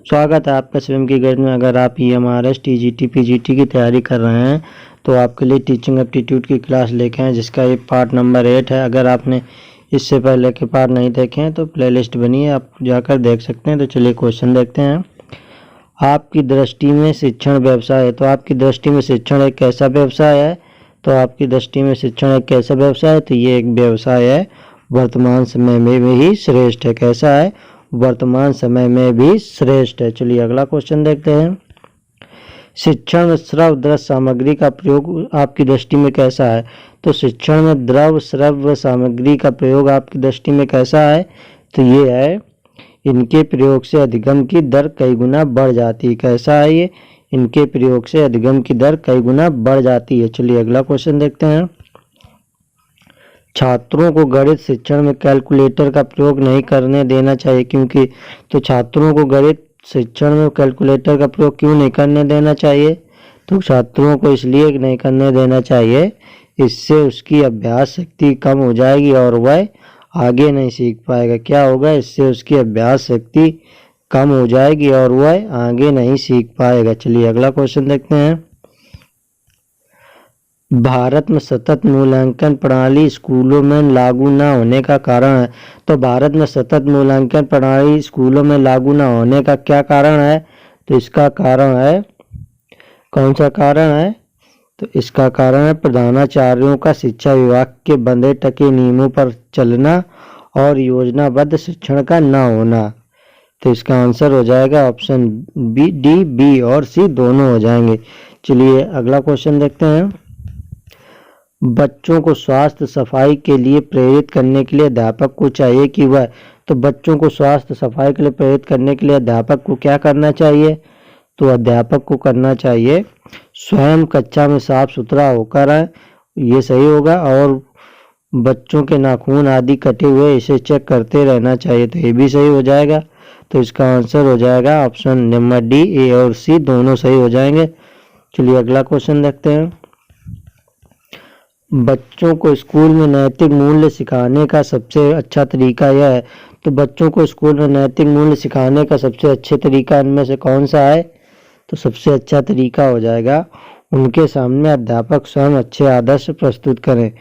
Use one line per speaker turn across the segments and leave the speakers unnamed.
स्वागत है आपका स्वयं की गणित में। अगर आप EMRS TGT PGT की तैयारी कर रहे हैं तो आपके लिए टीचिंग एप्टीट्यूड की क्लास लेके हैं, जिसका ये पार्ट नंबर 8 है। अगर आपने इससे पहले के पार्ट नहीं देखे हैं तो प्लेलिस्ट बनी है, आप जाकर देख सकते हैं। तो चलिए क्वेश्चन देखते हैं। आपकी दृष्टि में शिक्षण व्यवसाय है, तो आपकी दृष्टि में शिक्षण एक कैसा व्यवसाय है? तो आपकी दृष्टि में शिक्षण एक कैसा व्यवसाय है? तो ये एक व्यवसाय है, वर्तमान समय में ही श्रेष्ठ है। कैसा है? वर्तमान समय में भी श्रेष्ठ है। चलिए अगला क्वेश्चन देखते हैं। शिक्षण में श्रव्य दृश्य सामग्री का प्रयोग आपकी दृष्टि में कैसा है? तो शिक्षण में द्रव श्रव्य सामग्री का प्रयोग आपकी दृष्टि में कैसा है? तो ये है, इनके प्रयोग से अधिगम की दर कई गुना बढ़ जाती है। कैसा है ये? इनके प्रयोग से अधिगम की दर कई गुना बढ़ जाती है। चलिए अगला क्वेश्चन देखते हैं। छात्रों को गणित शिक्षण में कैलकुलेटर का प्रयोग नहीं करने देना चाहिए, क्योंकि तो छात्रों को गणित शिक्षण में कैलकुलेटर का प्रयोग क्यों नहीं करने देना चाहिए? तो छात्रों को इसलिए नहीं करने देना चाहिए, इससे उसकी अभ्यास शक्ति कम हो जाएगी और वह आगे नहीं सीख पाएगा। क्या होगा? इससे उसकी अभ्यास शक्ति कम हो जाएगी और वह आगे नहीं सीख पाएगा। चलिए अगला क्वेश्चन देखते हैं। भारत में सतत मूल्यांकन प्रणाली स्कूलों में लागू न होने का कारण है। तो भारत में सतत मूल्यांकन प्रणाली स्कूलों में लागू न होने का क्या कारण है? तो इसका कारण है, कौन सा कारण है? तो इसका कारण है प्रधानाचार्यों का शिक्षा विभाग के बंधे टके नियमों पर चलना और योजनाबद्ध शिक्षण का न होना। तो इसका आंसर हो जाएगा ऑप्शन बी, डी, बी और सी दोनों हो जाएंगे। चलिए अगला क्वेश्चन देखते हैं। बच्चों को स्वास्थ्य सफाई के लिए प्रेरित करने के लिए अध्यापक को चाहिए कि वह, तो बच्चों को स्वास्थ्य सफाई के लिए प्रेरित करने के लिए अध्यापक को क्या करना चाहिए? तो अध्यापक को करना चाहिए स्वयं कक्षा में साफ सुथरा होकर आए, ये सही होगा। और बच्चों के नाखून आदि कटे हुए इसे चेक करते रहना चाहिए, तो ये भी सही हो जाएगा। तो इसका आंसर हो जाएगा ऑप्शन नंबर डी, ए और सी दोनों सही हो जाएंगे। चलिए अगला क्वेश्चन देखते हैं। बच्चों को स्कूल में नैतिक मूल्य सिखाने का सबसे अच्छा तरीका यह है। तो बच्चों को स्कूल में नैतिक मूल्य सिखाने का सबसे अच्छे तरीका इनमें से कौन सा है? तो सबसे अच्छा तरीका हो जाएगा उनके सामने अध्यापक स्वयं अच्छे आदर्श प्रस्तुत करें।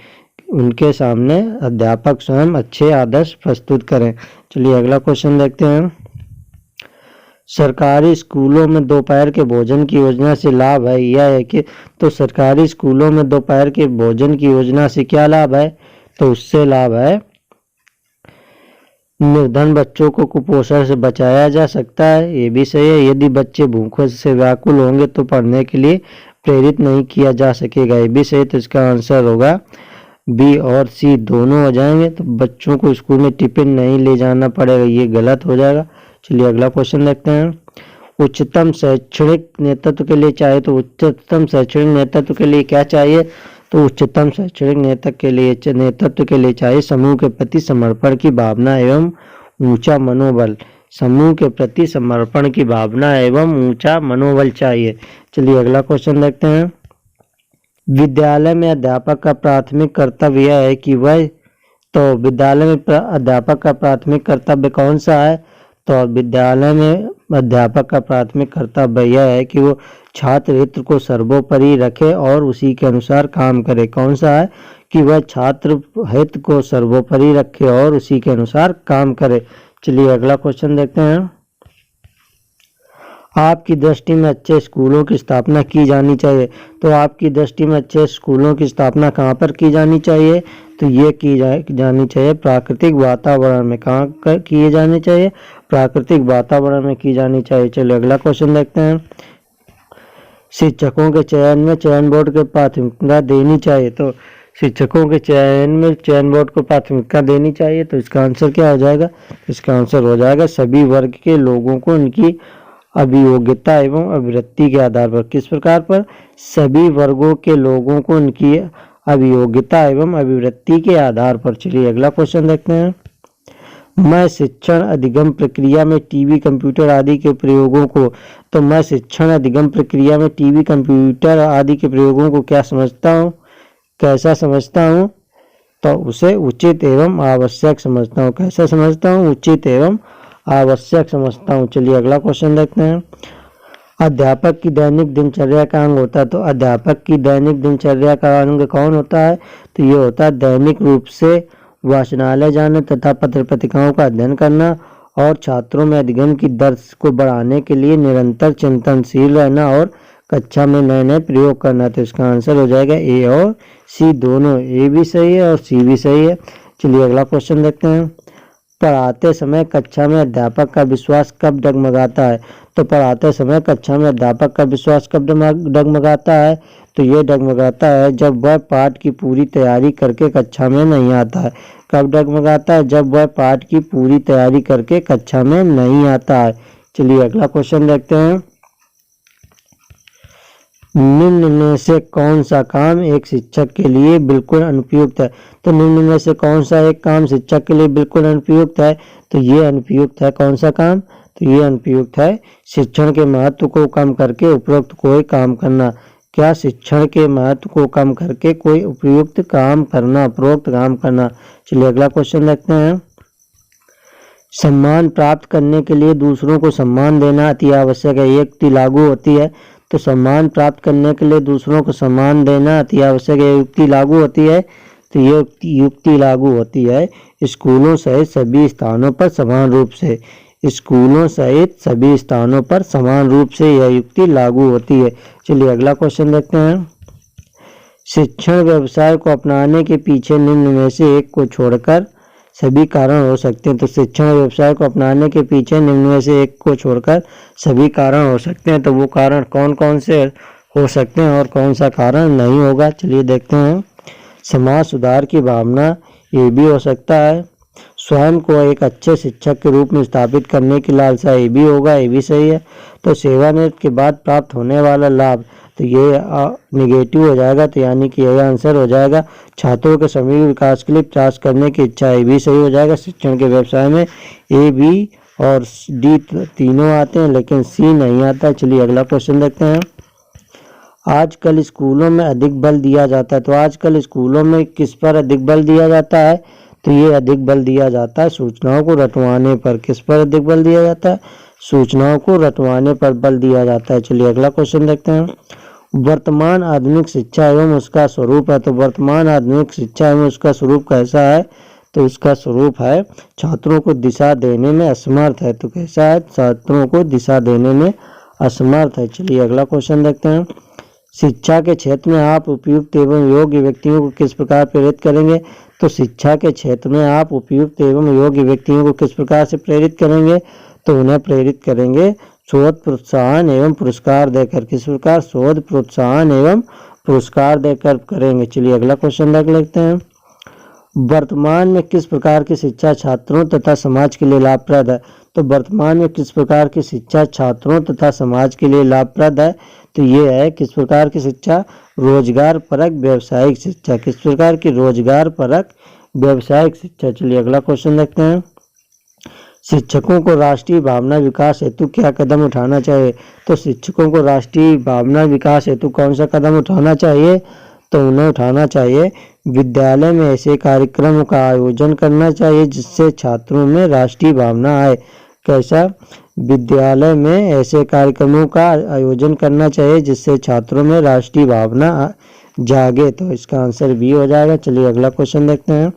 उनके सामने अध्यापक स्वयं अच्छे आदर्श प्रस्तुत करें। चलिए अगला क्वेश्चन देखते हैं। सरकारी स्कूलों में दोपहर के भोजन की योजना से लाभ है यह है कि, तो सरकारी स्कूलों में दोपहर के भोजन की योजना से क्या लाभ है? तो उससे लाभ है निर्धन बच्चों को कुपोषण से बचाया जा सकता है, ये भी सही है। यदि बच्चे भूखों से व्याकुल होंगे तो पढ़ने के लिए प्रेरित नहीं किया जा सकेगा, ये भी सही। तो इसका आंसर होगा बी और सी दोनों हो जाएंगे। तो बच्चों को स्कूल में टिफिन नहीं ले जाना पड़ेगा, ये गलत हो जाएगा। चलिए अगला क्वेश्चन देखते हैं। उच्चतम शैक्षणिक नेतृत्व के लिए चाहिए, तो उच्चतम शैक्षणिक नेतृत्व के लिए क्या चाहिए? तो उच्चतम शैक्षणिक नेतृत्व के लिए चाहिए समूह के प्रति समर्पण की भावना एवं ऊंचा मनोबल। समूह के प्रति समर्पण की भावना एवं ऊंचा मनोबल चाहिए। चलिए अगला क्वेश्चन देखते हैं। विद्यालय में अध्यापक का प्राथमिक कर्तव्य यह है कि वह, तो विद्यालय में अध्यापक का प्राथमिक कर्तव्य कौन सा है? तो विद्यालय में अध्यापक का प्राथमिक कर्तव्य यह है कि वो छात्र हित को सर्वोपरि रखे और उसी के अनुसार काम करे। कौन सा है? कि वह छात्र हित को सर्वोपरि रखे और उसी के अनुसार काम करे। चलिए अगला क्वेश्चन देखते हैं। आपकी दृष्टि में अच्छे स्कूलों की स्थापना की जानी चाहिए, तो आपकी दृष्टि में अच्छे स्कूलों की स्थापना कहाँ पर की जानी चाहिए? तो ये की जानी चाहिए प्राकृतिक वातावरण में। कहाँ किए जाने चाहिए? प्राकृतिक वातावरण में की जानी चाहिए। चलिए अगला क्वेश्चन देखते हैं। शिक्षकों के चयन में चयन बोर्ड को प्राथमिकता देनी चाहिए, तो शिक्षकों के चयन में चयन बोर्ड को प्राथमिकता देनी चाहिए। तो इसका आंसर क्या हो जाएगा? इसका आंसर हो जाएगा सभी वर्ग के लोगों को उनकी अभियोग्यता एवं अभिवृत्ति के आधार पर। किस प्रकार पर? सभी वर्गों के लोगों को उनकी अभियोग्यता एवं अभिवृत्ति के आधार पर। चलिए अगला क्वेश्चन देखते हैं। मैं शिक्षण अधिगम प्रक्रिया में टीवी कंप्यूटर आदि के प्रयोगों को, तो मैं शिक्षण अधिगम प्रक्रिया में टीवी कंप्यूटर आदि के प्रयोगों को क्या समझता हूँ, कैसा समझता हूँ? तो उसे उचित एवं आवश्यक समझता हूँ। कैसा समझता हूँ? उचित एवं आवश्यक समझता हूँ। चलिए अगला क्वेश्चन देखते हैं। अध्यापक की दैनिक दिनचर्या का अंग होता है, तो अध्यापक की दैनिक दिनचर्या का अंग कौन होता है? तो ये होता है दैनिक रूप से वाचनालय जाना तथा पत्र पत्रिकाओं का अध्ययन करना और छात्रों में अधिगम की दर को बढ़ाने के लिए निरंतर चिंतनशील रहना और कक्षा में नए नए प्रयोग करना। तो इसका आंसर हो जाएगा ए और सी दोनों, ए भी सही है और सी भी सही है। चलिए अगला क्वेश्चन देखते हैं। पढ़ाते समय कक्षा में अध्यापक का विश्वास कब डगमगाता है? तो पढ़ाते समय कक्षा में अध्यापक का विश्वास कब डगमगाता है? तो ये डगमगाता है जब वह पाठ की पूरी तैयारी करके कक्षा में नहीं आता है। कब डगमगाता है? जब वह पाठ की पूरी तैयारी करके कक्षा में नहीं आता है। चलिए अगला क्वेश्चन देखते हैं। निम्न में से कौन सा काम एक शिक्षक के लिए बिल्कुल अनुपयुक्त है? तो निम्न में से कौन सा एक काम शिक्षक के लिए बिल्कुल अनुपयुक्त है? तो ये अनुपयुक्त है कौन सा काम? तो ये अनुपयुक्त है शिक्षण के महत्व को कम करके उपरोक्त कोई काम करना। क्या? शिक्षण के महत्व को कम करके कोई उपयुक्त काम करना, उपरोक्त काम करना। चलिए अगला क्वेश्चन देखते हैं। सम्मान प्राप्त करने के लिए दूसरों को सम्मान देना अति आवश्यक है, ये युक्ति लागू होती है। तो सम्मान प्राप्त करने के लिए दूसरों को सम्मान देना अति आवश्यक है, युक्ति लागू होती है। तो ये युक्ति लागू होती है स्कूलों सहित सभी स्थानों पर समान रूप से। स्कूलों सहित सभी स्थानों पर समान रूप से यह युक्ति लागू होती है। चलिए अगला क्वेश्चन देखते हैं। शिक्षण व्यवसाय को अपनाने के पीछे निम्न में से एक को छोड़कर सभी कारण हो सकते हैं। तो शिक्षण व्यवसाय को अपनाने के पीछे निम्न में से एक को छोड़कर सभी कारण हो सकते हैं। तो वो कारण कौन कौन से हो सकते हैं और कौन सा कारण नहीं होगा? चलिए देखते हैं। समाज सुधार की भावना, ये भी हो सकता है। स्वयं को एक अच्छे शिक्षक के रूप में स्थापित करने की लालसा, ये भी होगा, ये भी सही है। तो सेवानिवृत्ति के बाद प्राप्त होने वाला लाभ, तो ये निगेटिव हो जाएगा, तो यानी कि यह आंसर हो जाएगा। छात्रों के समग्र विकास के लिए प्रयास करने की इच्छा, ये भी सही हो जाएगा। शिक्षण के व्यवसाय में ए, बी और डी तीनों आते हैं लेकिन सी नहीं आता। चलिए अगला क्वेश्चन देखते हैं। आजकल स्कूलों में अधिक बल दिया जाता है, तो आजकल स्कूलों में किस पर अधिक बल दिया जाता है? तो ये अधिक बल दिया जाता है सूचनाओं को रटवाने पर। किस पर अधिक बल दिया जाता है? सूचनाओं को रटवाने पर बल दिया जाता है। चलिए अगला क्वेश्चन देखते हैं। वर्तमान आधुनिक शिक्षा एवं उसका स्वरूप है, तो वर्तमान आधुनिक शिक्षा एवं उसका स्वरूप कैसा है? तो इसका स्वरूप है छात्रों को दिशा देने में असमर्थ है। तो कैसा है? छात्रों को दिशा देने में असमर्थ है। चलिए अगला क्वेश्चन देखते हैं। शिक्षा के क्षेत्र में आप उपयुक्त एवं योग्य व्यक्तियों को किस प्रकार प्रेरित करेंगे? तो शिक्षा के क्षेत्र में आप उपयुक्त एवं योग्य व्यक्तियों को किस प्रकार से प्रेरित करेंगे? तो उन्हें प्रेरित करेंगे शोध प्रोत्साहन एवं पुरस्कार देकर। किस प्रकार? शोध प्रोत्साहन एवं पुरस्कार देकर करेंगे। चलिए अगला क्वेश्चन देख लेते हैं। वर्तमान में किस प्रकार की शिक्षा छात्रों तथा समाज के लिए लाभप्रद है? तो वर्तमान में किस प्रकार की शिक्षा छात्रों तथा समाज के लिए लाभप्रद है? तो ये है किस प्रकार की शिक्षा? रोजगार परक व्यावसायिक शिक्षा। किस प्रकार की? रोजगार परक व्यावसायिक शिक्षा। चलिए अगला क्वेश्चन देखते हैं। शिक्षकों को राष्ट्रीय भावना विकास हेतु क्या कदम उठाना चाहिए? तो शिक्षकों को राष्ट्रीय भावना विकास हेतु कौन सा कदम उठाना चाहिए? तो उन्हें उठाना चाहिए विद्यालय में ऐसे कार्यक्रमों का आयोजन करना चाहिए जिससे छात्रों में राष्ट्रीय भावना आए। कैसा? विद्यालय में ऐसे कार्यक्रमों का आयोजन करना चाहिए जिससे छात्रों में राष्ट्रीय भावना जागे। तो इसका आंसर बी हो जाएगा। चलिए अगला क्वेश्चन देखते हैं।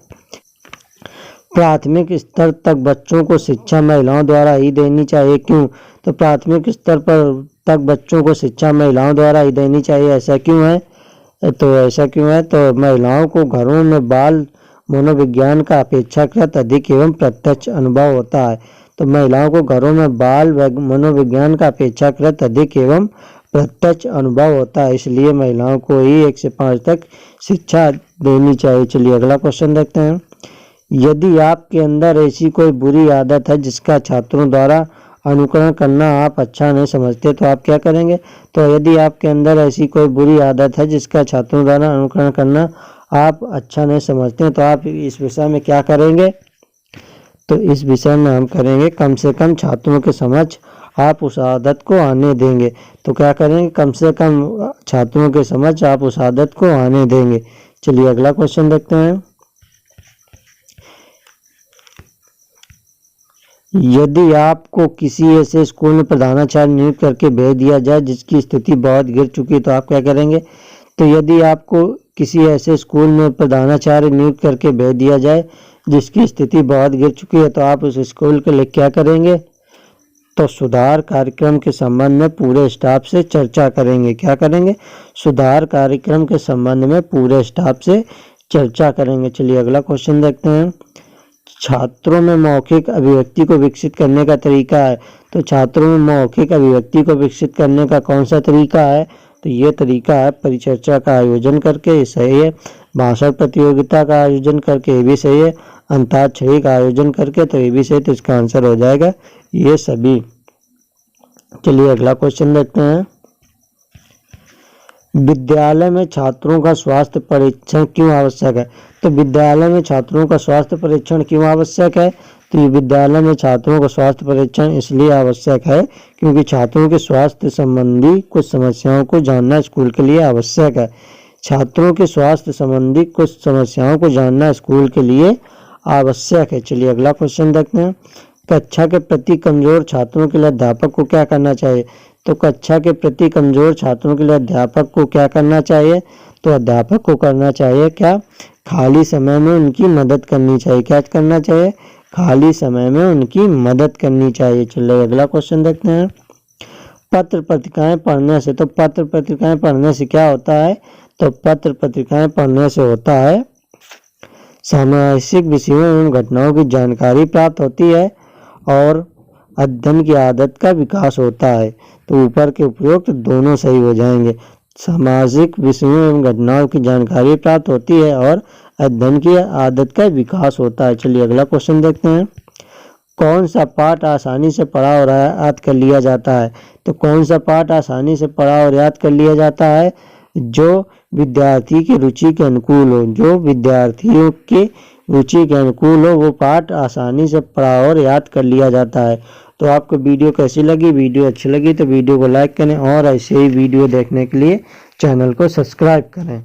प्राथमिक स्तर तक बच्चों को शिक्षा महिलाओं द्वारा ही देनी चाहिए, क्यों? तो प्राथमिक स्तर पर तक बच्चों को शिक्षा महिलाओं द्वारा ही देनी चाहिए, ऐसा क्यों है? तो ऐसा क्यों है? तो महिलाओं को घरों में बाल मनोविज्ञान का अपेक्षाकृत अधिक एवं प्रत्यक्ष अनुभव होता है। तो महिलाओं को घरों में बाल मनोविज्ञान का अपेक्षाकृत अधिक एवं प्रत्यक्ष अनुभव होता है, इसलिए महिलाओं को ही 1 से 5 तक शिक्षा देनी चाहिए। चलिए अगला क्वेश्चन देखते हैं। यदि आपके अंदर ऐसी कोई बुरी आदत है जिसका छात्रों द्वारा अनुकरण करना आप अच्छा नहीं समझते, तो आप क्या करेंगे? तो यदि आपके अंदर ऐसी कोई बुरी आदत है जिसका छात्रों द्वारा अनुकरण करना आप अच्छा नहीं समझते, तो आप इस विषय में क्या करेंगे? तो इस विषय में हम करेंगे कम से कम छात्रों के समक्ष आप उस आदत को आने देंगे। तो क्या करेंगे? कम से कम छात्रों के समक्ष आप उस आदत को आने देंगे। चलिए अगला क्वेश्चन देखते हैं। यदि आपको किसी ऐसे स्कूल में प्रधानाचार्य नियुक्त करके भेज दिया जाए जिसकी स्थिति बहुत गिर चुकी है तो आप क्या करेंगे? तो यदि आपको किसी ऐसे स्कूल में प्रधानाचार्य नियुक्त करके भेज दिया जाए जिसकी स्थिति बहुत गिर चुकी है तो आप उस स्कूल के लिए क्या करेंगे? तो सुधार कार्यक्रम के संबंध में पूरे स्टाफ से चर्चा करेंगे। क्या करेंगे? सुधार कार्यक्रम के संबंध में पूरे स्टाफ से चर्चा करेंगे। चलिए अगला क्वेश्चन देखते हैं। छात्रों में मौखिक अभिव्यक्ति को विकसित करने का तरीका है। तो छात्रों में मौखिक अभिव्यक्ति को विकसित करने का कौन सा तरीका है? तो ये तरीका है परिचर्चा का आयोजन करके, ये सही है। भाषण प्रतियोगिता का आयोजन करके, ये भी सही है। अंताक्षरी का आयोजन करके, तो ये भी सही। तो इसका आंसर हो जाएगा ये सभी। चलिए अगला क्वेश्चन देखते हैं। विद्यालय में छात्रों का स्वास्थ्य परीक्षण क्यों आवश्यक है? तो विद्यालय में छात्रों का स्वास्थ्य परीक्षण क्यों आवश्यक है? तो ये विद्यालय में छात्रों का स्वास्थ्य परीक्षण इसलिए आवश्यक है क्योंकि छात्रों के स्वास्थ्य संबंधी कुछ समस्याओं को जानना स्कूल के लिए आवश्यक है। छात्रों के स्वास्थ्य संबंधी कुछ समस्याओं को जानना स्कूल के लिए आवश्यक है। चलिए अगला क्वेश्चन देखते हैं। कक्षा के प्रति कमजोर छात्रों के लिए अध्यापक को क्या करना चाहिए? तो कक्षा के प्रति कमजोर छात्रों के लिए अध्यापक को क्या करना चाहिए? तो अध्यापक को करना चाहिए क्या? खाली समय में उनकी मदद करनी चाहिए। क्या करना चाहिए? खाली समय में उनकी मदद करनी चाहिए। चलिए अगला क्वेश्चन देखते हैं। पत्र पत्रिकाएं पढ़ने से, तो पत्र पत्रिकाएं पढ़ने से क्या होता है? तो पत्र पत्रिकाएं पढ़ने से होता है सामाजिक विषयों एवं घटनाओं की जानकारी प्राप्त होती है और अध्ययन की आदत का विकास होता है। तो ऊपर के उपरोक्त दोनों सही हो जाएंगे। सामाजिक विषयों एवं घटनाओं की जानकारी प्राप्त होती है और अध्ययन की आदत का विकास होता है। चलिए अगला क्वेश्चन देखते हैं। कौन सा पाठ आसानी से पढ़ा और याद कर लिया जाता है? तो कौन सा पाठ आसानी से पढ़ा और याद कर लिया जाता है? जो विद्यार्थी की रुचि के अनुकूल हो। जो विद्यार्थियों के रुचि के अनुकूल हो वो पाठ आसानी से पढ़ा और याद कर लिया जाता है। तो आपको वीडियो कैसी लगी? वीडियो अच्छी लगी तो वीडियो को लाइक करें और ऐसे ही वीडियो देखने के लिए चैनल को सब्सक्राइब करें।